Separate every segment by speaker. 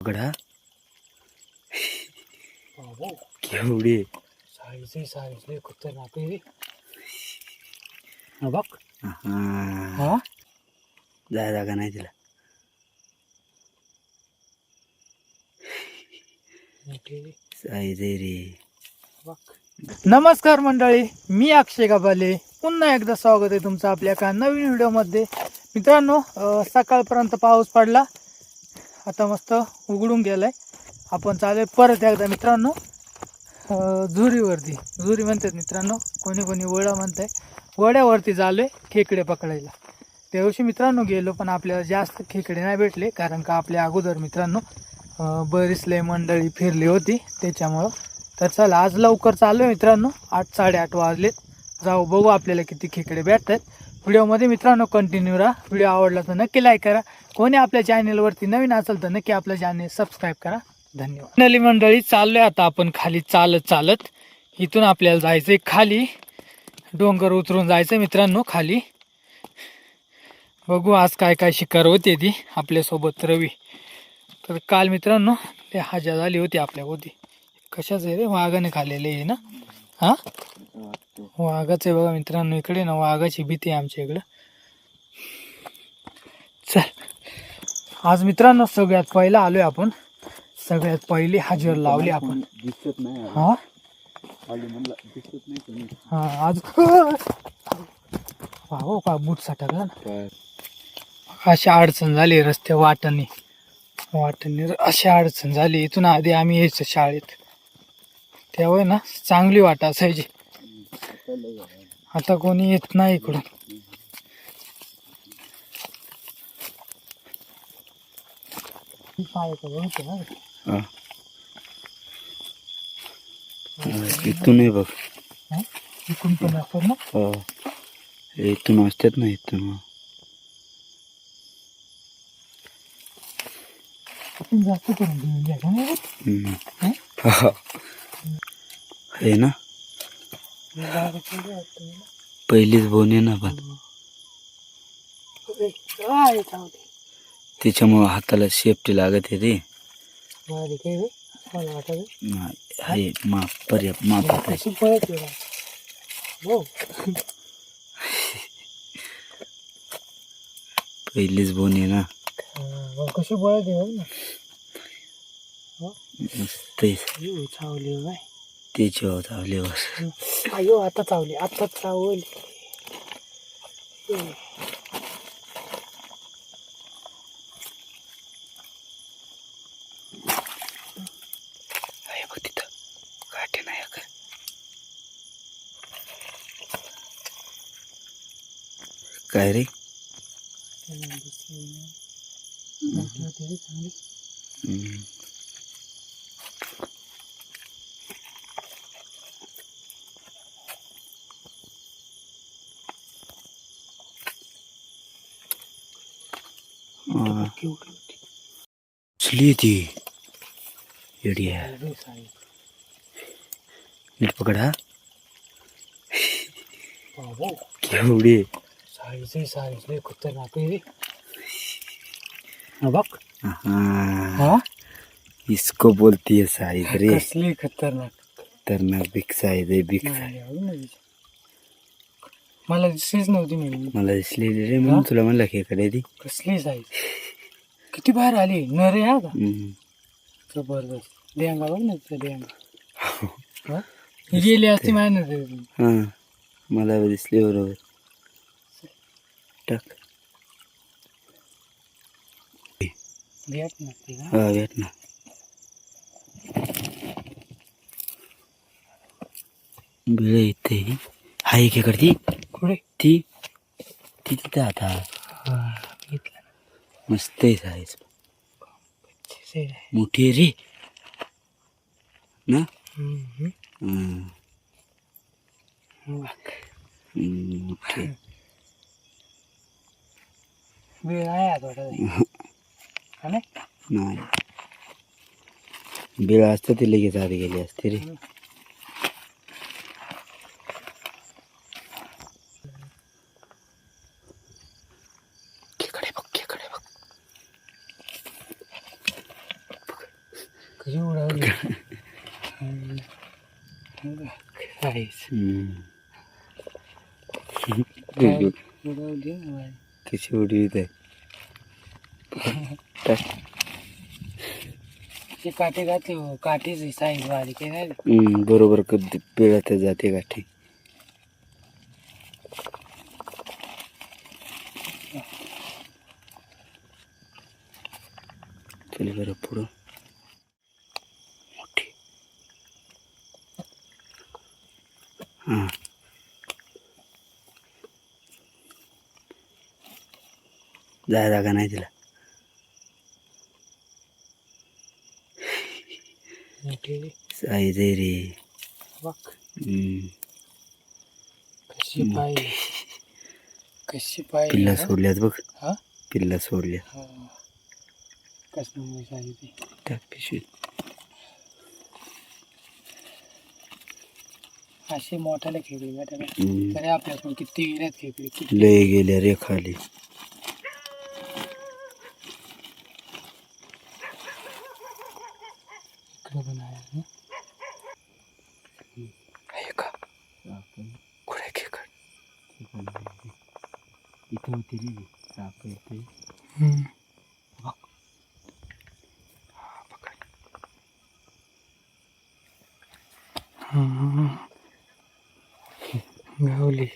Speaker 1: गडा केवढी
Speaker 2: साईज लय खतरनाक आहे रे. हा बघ.
Speaker 1: हा जागा नाही तिला. साईज आहे रे.
Speaker 2: नमस्कार मंडळी, मी अक्षय गाबाले. पुन्हा एकदा स्वागत आहे तुमचं आपल्या एका नवीन व्हिडिओमध्ये. मित्रांनो, सकाळपर्यंत पाऊस पडला, आता मस्त उघडून गेलाय. आपण चालू परत एकदा मित्रांनो झुरीवरती. झुरी म्हणतात मित्रांनो, कोणी कोणी वडा म्हणताय. वड्यावरती चालू आहे खेकडे पकडायला. त्या दिवशी मित्रांनो गेलो, पण आपल्याला जास्त खेकडे नाही भेटले, कारण का आपल्या अगोदर मित्रांनो बरीच लय मंडळी फिरली होती त्याच्यामुळं. तर चला आज लवकर चालू आहे मित्रांनो, 8-8:30 वाजलेत. जाऊ बघू आपल्याला किती खेकडे भेटतात. व्हिडिओमध्ये मित्रांनो कंटिन्यू राहा. व्हिडिओ आवडला तर नक्की लाईक करा. कोणी आपल्या चॅनेलवरती नवीन असेल तर नक्की आपलं चॅनेल सबस्क्राईब करा. धन्यवाद. मंडळी चाललोय आता आपण खाली चालत. इथून आपल्याला जायचंय खाली, डोंगर उतरून जायचं मित्रांनो खाली. बघू आज काय काय शिकार होते ती आपल्यासोबत रवी. तर काल मित्रांनो ते हाजा झाली होती आपल्यावरती. कशाच आहे रे? वाघाने खाल्लेले आहे ना? हा, वाघाच आहे बघा मित्रांनो. इकडे ना वाघाची भीती आहे आमच्या इकडं. चल आज मित्रांनो सगळ्यात पहिला आलोय आपण. सगळ्यात पहिली हजेर लावली आपण.
Speaker 1: दिसत नाही.
Speaker 2: हा
Speaker 1: दिसत नाही.
Speaker 2: हा आज हो का बूट साठवला ना. अशी अडचण झाली रस्ते वाटणी अशी अडचण झाली. इथून आधी आम्ही यायचं शाळेत तेव्हा ना चांगली वाट असायची. आता कोणी येत नाही इकडून.
Speaker 1: इथून बघ,
Speaker 2: इकडून पण असतात ना.
Speaker 1: इथून असतात ना. इथून
Speaker 2: आपण जास्त करून घेऊन घ्या
Speaker 1: आहे ना. पहिलीच बोन आहे ना, पण त्याच्यामुळं हाताला सेफ्टी लागत आहे रे. आहे माप पर्याप्त माप. पहिलीच बोन आहे ना.
Speaker 2: कशी बळत ना.
Speaker 1: मस्त
Speaker 2: चावली बाय.
Speaker 1: त्याच्यावर चावल्यावर.
Speaker 2: अयो आता चावली, आता चावली.
Speaker 1: बघ तिथं काटे नाही का. काय रे? उचली ती येडी आहे. नीट पकडा. केवढी
Speaker 2: साईज लय खतरनाक आहे रे. हा बघ.
Speaker 1: हाँ, इसको बोलती है साइज रे.
Speaker 2: कसली खतरनाक
Speaker 1: बिग साइज आहे. बिग साइज
Speaker 2: मला दिसलीच नव्हती.
Speaker 1: मला दिसली रे, म्हणून तुला म्हणलं खेकडे ती.
Speaker 2: कसली साईज, किती बाहेर आली. नरे हा का. जबरदस्त. डेंगा बघ ना डेंगा. गेली असती माहिती.
Speaker 1: हा मला दिसली बरोबर. टाक. भेट ना. बिळ इथे हाय खेकड. ती
Speaker 2: कुठे?
Speaker 1: ती तिथं आता. मस्त आहे साईज. मोठी आहे रे ना. मोठी
Speaker 2: बिळ आहे
Speaker 1: नाही. बिळ असतं ती लगेच आधी गेली असते रे. खेकडे बघ.
Speaker 2: कशी उडावली
Speaker 1: कशी उडवीत आहे
Speaker 2: काठी घातली काठीच साईज बारीक आहे ना
Speaker 1: बरोबर कधी पिळत जाते गाठी. चल बरं पुढं मोठी. हां जागा नाही तिला. साईज आहे रे.
Speaker 2: कशी पाय
Speaker 1: पिल्ला सोडल्यात बघ.
Speaker 2: हा
Speaker 1: पिल्ला सोडल्या
Speaker 2: कसं
Speaker 1: त्या पिशवीत.
Speaker 2: अशी मोठ्याला खेकडी भेटायला तरी आपल्याकडून किती गेल्यात खेकडी किती
Speaker 1: लय गेल्या रे खाली.
Speaker 2: इकडे पण आहे का कुठे खेकड
Speaker 1: इथे होती रे साप इथे.
Speaker 2: गावली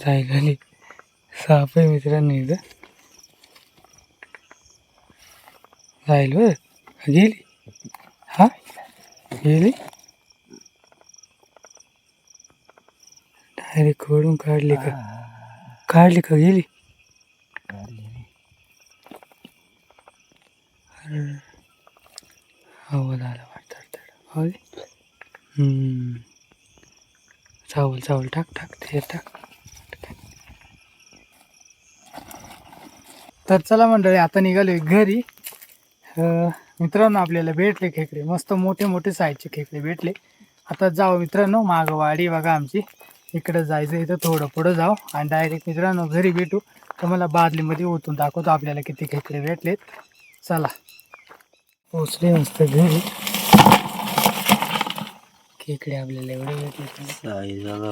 Speaker 2: जायला साप आहे मित्रांनो इथं जाईल बर गेली. हा गेली डायरेक्ट खोडून काढली का गेली. आवाज आला वाटतं. चावल टाक ते टाक. तर चला मंडळी आता निघालोय घरी. मित्रांनो आपल्याला भेटले खेकडे मस्त मोठे मोठे साईजचे खेकडे भेटले. आता जाऊ मित्रांनो मागं वाडी बघा आमची इकडं जायचं इथं थोडं पुढं जाऊ आणि डायरेक्ट मित्रांनो घरी भेटू. तर मला बादलीमध्ये ओतून दाखवतो आपल्याला किती खेकडे भेटलेत. चला पोचले मस्त घरी. खेकडे आपल्याला एवढे भेटले
Speaker 1: साईज बघा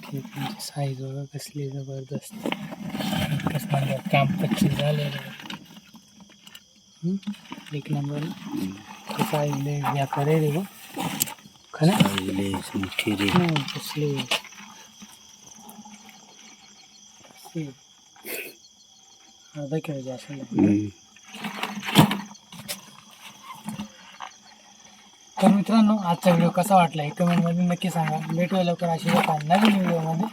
Speaker 2: खेकड्यांची साईज बघा कसली जबरदस्त. एकच नंबर कॅम्प कच्ची झालेलं एक नंबर साईज लय व्यापार आहे रे गो खरं
Speaker 1: साईज लय मोठी रे.
Speaker 2: कसली अर्धा किलो असेल. तर मित्रांनो आजचा व्हिडिओ कसा वाटला हे कमेंटमध्ये नक्की सांगा. भेटूया लवकर अशी नवीन व्हिडिओमध्ये.